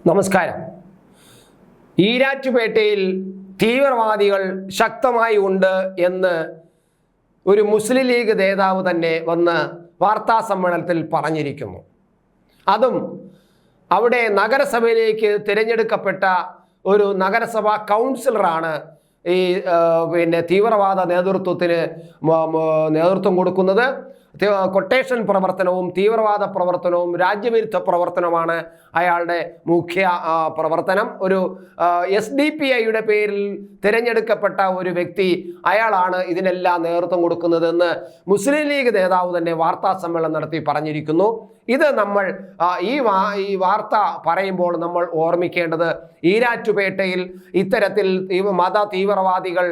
നമസ്കാരം. ഈരാറ്റുപേട്ടയിൽ തീവ്രവാദികൾ ശക്തമായി ഉണ്ട് എന്ന് ഒരു മുസ്ലിം ലീഗ് നേതാവ് തന്നെ വന്ന് വാർത്താ സമ്മേളനത്തിൽ പറഞ്ഞിരിക്കുന്നു. അതും അവിടെ നഗരസഭയിലേക്ക് തിരഞ്ഞെടുക്കപ്പെട്ട ഒരു നഗരസഭാ കൗൺസിലറാണ് ഈ തീവ്രവാദ നേതൃത്വത്തിന് നേതൃത്വം കൊടുക്കുന്നത്. കൊട്ടേഷൻ പ്രവർത്തനവും തീവ്രവാദ പ്രവർത്തനവും രാജ്യവിരുദ്ധ പ്രവർത്തനമാണ് അയാളുടെ മുഖ്യ പ്രവർത്തനം. ഒരു SDPIയുടെ പേരിൽ തിരഞ്ഞെടുക്കപ്പെട്ട ഒരു വ്യക്തി അയാളാണ് ഇതിനെല്ലാം നേതൃത്വം കൊടുക്കുന്നതെന്ന് മുസ്ലിം ലീഗ് നേതാവ് തന്നെ വാർത്താ സമ്മേളനം നടത്തി പറഞ്ഞിരിക്കുന്നു. ഇത് നമ്മൾ ഈ വാർത്ത പറയുമ്പോൾ നമ്മൾ ഓർമ്മിക്കേണ്ടത് ഈരാറ്റുപേട്ടയിൽ ഇത്തരത്തിൽ മത തീവ്രവാദികൾ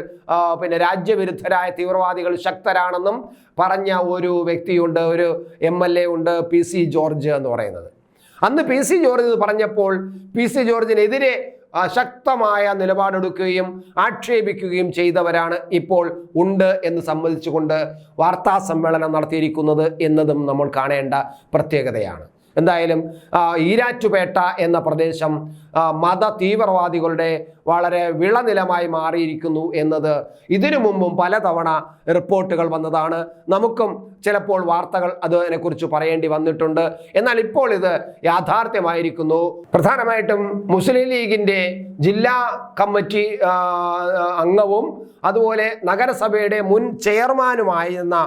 രാജ്യവിരുദ്ധരായ തീവ്രവാദികൾ ശക്തരാണെന്നും പറഞ്ഞ ഒരു വ്യക്തിയുണ്ട്, ഒരു MLA ഉണ്ട്, PC ജോർജ് എന്ന് പറയുന്നത്. അന്ന് PC ജോർജ് ഇത് പറഞ്ഞപ്പോൾ PC ജോർജിനെതിരെ ശക്തമായ നിലപാടെടുക്കുകയും ആക്ഷേപിക്കുകയും ചെയ്തവരാണ് ഇപ്പോൾ ഉണ്ട് എന്ന് സമ്മതിച്ചുകൊണ്ട് വാർത്താ സമ്മേളനം നടത്തിയിരിക്കുന്നത് എന്നതും നമ്മൾ കാണേണ്ട പ്രത്യേകതയാണ്. എന്തായാലും ഈരാറ്റുപേട്ട എന്ന പ്രദേശം മത തീവ്രവാദികളുടെ വളരെ വിളനിലമായി മാറിയിരിക്കുന്നു എന്നത് ഇതിനു മുമ്പും പലതവണ റിപ്പോർട്ടുകൾ വന്നതാണ്. നമുക്കും ചിലപ്പോൾ വാർത്തകൾ അതിനെക്കുറിച്ച് പറയേണ്ടി വന്നിട്ടുണ്ട്. എന്നാൽ ഇപ്പോൾ ഇത് യാഥാർത്ഥ്യമായിരിക്കുന്നു. പ്രധാനമായിട്ടും മുസ്ലിം ലീഗിൻ്റെ ജില്ലാ കമ്മിറ്റി അംഗവും അതുപോലെ നഗരസഭയുടെ മുൻ ചെയർമാനുമായിരുന്ന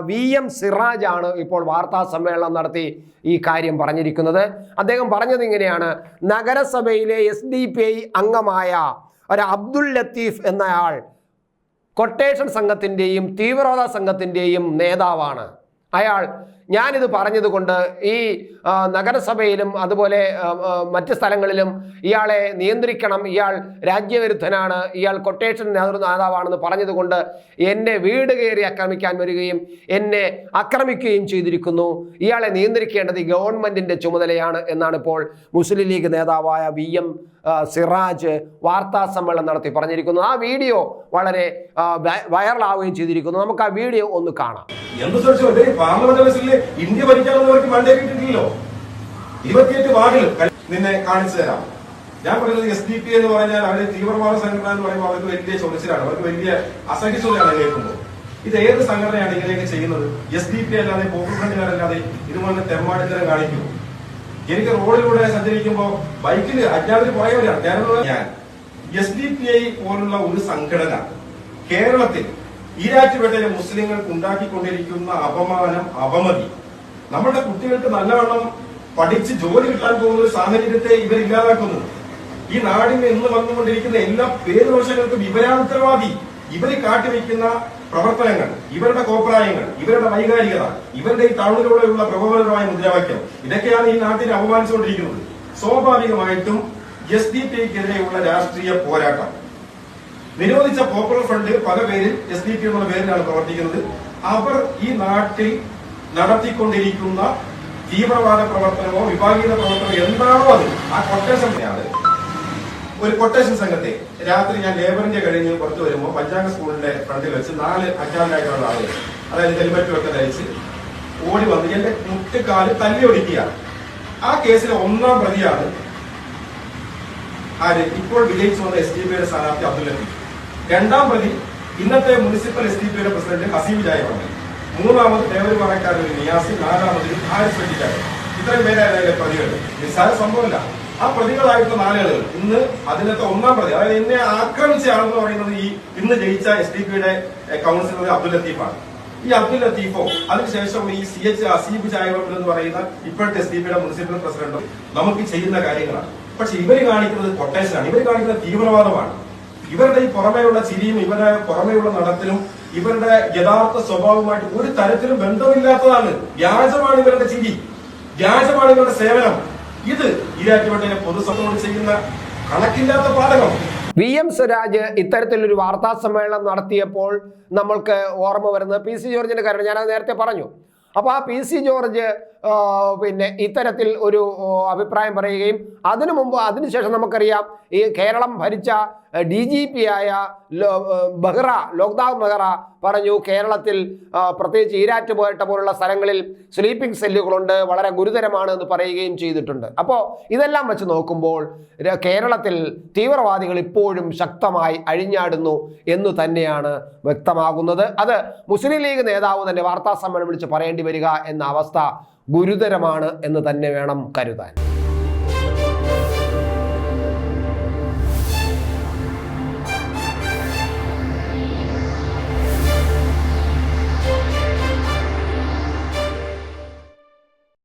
VM സിറാജാണ് ഇപ്പോൾ വാർത്താ സമ്മേളനം നടത്തി ഈ കാര്യം പറഞ്ഞിരിക്കുന്നത്. അദ്ദേഹം പറഞ്ഞത് ഇങ്ങനെയാണ്: നഗരസഭയിലെ SDPI അംഗമായ ഒരു അബ്ദുൽ ലത്തീഫ് എന്നയാൾ കൊട്ടേഷൻ സംഘത്തിൻ്റെയും തീവ്രവാദ സംഘത്തിൻ്റെയും നേതാവാണ്. ഞാനിത് പറഞ്ഞതുകൊണ്ട് ഈ നഗരസഭയിലും അതുപോലെ മറ്റ് സ്ഥലങ്ങളിലും ഇയാളെ നിയന്ത്രിക്കണം, ഇയാൾ രാജ്യവിരുദ്ധനാണ്, ഇയാൾ കൊട്ടേഷൻ നേതാവാണെന്ന് പറഞ്ഞതുകൊണ്ട് എന്നെ വീട് കയറി ആക്രമിക്കാൻ വരികയും എന്നെ ആക്രമിക്കുകയും ചെയ്തിരിക്കുന്നു. ഇയാളെ നിയന്ത്രിക്കേണ്ടത് ഈ ഗവൺമെൻറ്റിൻ്റെ ചുമതലയാണ് എന്നാണ് ഇപ്പോൾ മുസ്ലിം ലീഗ് നേതാവായ VM സിറാജ് വാർത്താ സമ്മേളനം നടത്തി പറഞ്ഞിരിക്കുന്നത്. ആ വീഡിയോ വളരെ വൈറലാവുകയും ചെയ്തിരിക്കുന്നു. നമുക്ക് ആ വീഡിയോ ഒന്ന് കാണാം. ഇന്ത്യ ഭരിക്കാനുള്ളവർക്ക് മണ്ടേക്കിട്ടില്ലല്ലോ. 28 വാർഡിൽ നിന്നെ കാണിച്ചു തരാം. ഞാൻ പറയുന്നത് SDPI എന്ന് പറഞ്ഞാൽ അവര് തീവ്രവാദ സംഘടന എന്ന് പറയുമ്പോൾ അവർക്ക് വലിയ ചൊറിച്ചിലാണ്, അവർക്ക് വലിയ അസഹിഷ്ണുതയാണ് കേൾക്കുമ്പോൾ. ഇത് ഏത് സംഘടനയാണ് ഇങ്ങനെയൊക്കെ ചെയ്യുന്നത്? SDPI അല്ലാതെ പോപ്പുലർ ഫ്രണ്ടുകാരല്ലാതെ ഇതുപോലെ തെമ്മാടിത്തരം കാണിക്കുന്നു. എനിക്ക് റോഡിലൂടെ സഞ്ചരിക്കുമ്പോൾ ബൈക്കിൽ അജ്ഞാതര് പോയവരാണ് ഞാൻ. SDPI പോലുള്ള ഒരു സംഘടന കേരളത്തിൽ ഈരാറ്റുപേട്ടയിലെ മുസ്ലിങ്ങൾക്ക് ഉണ്ടാക്കിക്കൊണ്ടിരിക്കുന്ന അപമാനം, അവമതി, നമ്മുടെ കുട്ടികൾക്ക് നല്ലവണ്ണം പഠിച്ച് ജോലി കിട്ടാൻ പോകുന്ന ഒരു സാഹചര്യത്തെ ഇവരില്ലാതാക്കുന്നു. ഈ നാടിന് ഇന്ന് വന്നുകൊണ്ടിരിക്കുന്ന എല്ലാ പേരുദോഷങ്ങൾക്കും ഇവരാണ് ഉത്തരവാദി. ഇവര് കാട്ടിവെക്കുന്ന പ്രവർത്തനങ്ങൾ, ഇവരുടെ കോപ്രായങ്ങൾ, ഇവരുടെ വൈകാരികത, ഇവരുടെ ഈ ടൗണിലൂടെയുള്ള പ്രകോപനപരമായ മുദ്രാവാക്യം, ഇതൊക്കെയാണ് ഈ നാട്ടിനെ അപമാനിച്ചുകൊണ്ടിരിക്കുന്നത്. സ്വാഭാവികമായിട്ടും SDPIക്കെതിരെയുള്ള രാഷ്ട്രീയ പോരാട്ടം നിരോധിച്ച പോപ്പുലർ ഫ്രണ്ട് പല പേരിൽ SDPI എന്നുള്ള പേരിലാണ് പ്രവർത്തിക്കുന്നത്. അവർ ഈ നാട്ടിൽ നടത്തിക്കൊണ്ടിരിക്കുന്ന തീവ്രവാദ പ്രവർത്തനമോ വിഭാഗീയ പ്രവർത്തനമോ എന്താണോ അത് ആ കൊട്ടേഷൻ ഒരു കൊട്ടേഷൻ സംഘത്തെ രാത്രി ഞാൻ ലേബറിന്റെ കഴിഞ്ഞ് പുറത്തു വരുമ്പോൾ പഞ്ചാംഗ സ്കൂളിന്റെ ഫ്രണ്ടിൽ വെച്ച് 4 അജ്ഞാതരായിട്ടുള്ള ആളുകൾ, അതായത് ഹെൽമെറ്റും ഒക്കെ ധരിച്ച് ഓടി വന്ന് എന്റെ മുട്ടുകാല് തല്ലി ഒടിക്കുക. ആ കേസിലെ 1ാം പ്രതിയാണ് ഇപ്പോൾ വിജയിച്ചു വന്ന SDPIയുടെ സ്ഥാനാർത്ഥി അബ്ദുൽ ലത്തീഫ്. 2ാം പ്രതി ഇന്നത്തെ മുനിസിപ്പൽ SDPIയുടെ പ്രസിഡന്റ് ഹസീബ് ജായമാണ്. 3ാമത് ദേവരുപാറക്കാരൻ നിയാസി, 4ാമത് ഹാരിസ് വെട്ടിക്കാരൻ. ഇത്രയും പേരാണ് പ്രതികൾ. നിസ്സാര സംഭവമല്ല. ആ പ്രതികളായിട്ടുള്ള 4 ആളുകൾ ഇന്ന് അതിനകത്ത് 1ാം പ്രതി, അതായത് എന്നെ ആക്രമിച്ച ആളെന്ന് പറയുന്നത് ഈ ഇന്ന് ജയിച്ച SDPIയുടെ കൗൺസിലർ അബ്ദുൽ ലത്തീഫാണ്. ഈ അബ്ദുൽ ലത്തീഫോ അതിനുശേഷം ഈ CH ഹസീബ് ജായവർ എന്ന് പറയുന്ന ഇപ്പോഴത്തെ SDPIയുടെ മുനിസിപ്പൽ പ്രസിഡന്റോ നമുക്ക് ചെയ്യുന്ന കാര്യങ്ങളാണ്. പക്ഷെ ഇവര് കാണിക്കുന്നത് കൊട്ടേഷനാണ്, ഇവർ കാണിക്കുന്നത് തീവ്രവാദമാണ്. ഇവരുടെ ഈ പുറമേയുള്ള ചിരിയും ഇവരുടെ പുറമേയുള്ള നടത്തിലും ഇവരുടെ യഥാർത്ഥ സ്വഭാവമായിട്ട് ഒരു തരത്തിലും ബന്ധമില്ലാത്തതാണ്. വ്യാജമാണ് ഇവരുടെ ചിരി, വ്യാജമാണ് ഇവരുടെ സേവനം. ഇത് ഈരാറ്റുപേട്ടയിലെ പൊതുസഭയോട് ചെയ്യുന്ന കണക്കില്ലാത്ത പാതകം. VM സിറാജ് ഇത്തരത്തിലൊരു വാർത്താ സമ്മേളനം നടത്തിയപ്പോൾ നമ്മൾക്ക് ഓർമ്മ വരുന്നത് PC ജോർജിന്റെ കാര്യം ഞാനത് നേരത്തെ പറഞ്ഞു. അപ്പോൾ ആ PC ജോർജ് ഇത്തരത്തിൽ ഒരു അഭിപ്രായം പറയുകയും അതിനുശേഷം നമുക്കറിയാം ഈ കേരളം ഭരിച്ച DGP ആയ ലോക്നാഥ് ബെഹ്റ പറഞ്ഞു കേരളത്തിൽ പ്രത്യേകിച്ച് ഈരാറ്റുപേട്ട പോലുള്ള സ്ഥലങ്ങളിൽ സ്ലീപ്പിംഗ് സെല്ലുകളുണ്ട്, വളരെ ഗുരുതരമാണ് എന്ന് പറയുകയും ചെയ്തിട്ടുണ്ട്. അപ്പോൾ ഇതെല്ലാം വെച്ച് നോക്കുമ്പോൾ കേരളത്തിൽ തീവ്രവാദികൾ ഇപ്പോഴും ശക്തമായി അഴിഞ്ഞാടുന്നു എന്ന് തന്നെയാണ് വ്യക്തമാകുന്നത്. അത് മുസ്ലിം ലീഗ് നേതാവ് തന്നെ വാർത്താ സമ്മേളനം വിളിച്ച് പറയേണ്ടി വരിക എന്ന അവസ്ഥ ഗുരുതരമാണ് എന്ന് തന്നെ വേണം കരുതാൻ.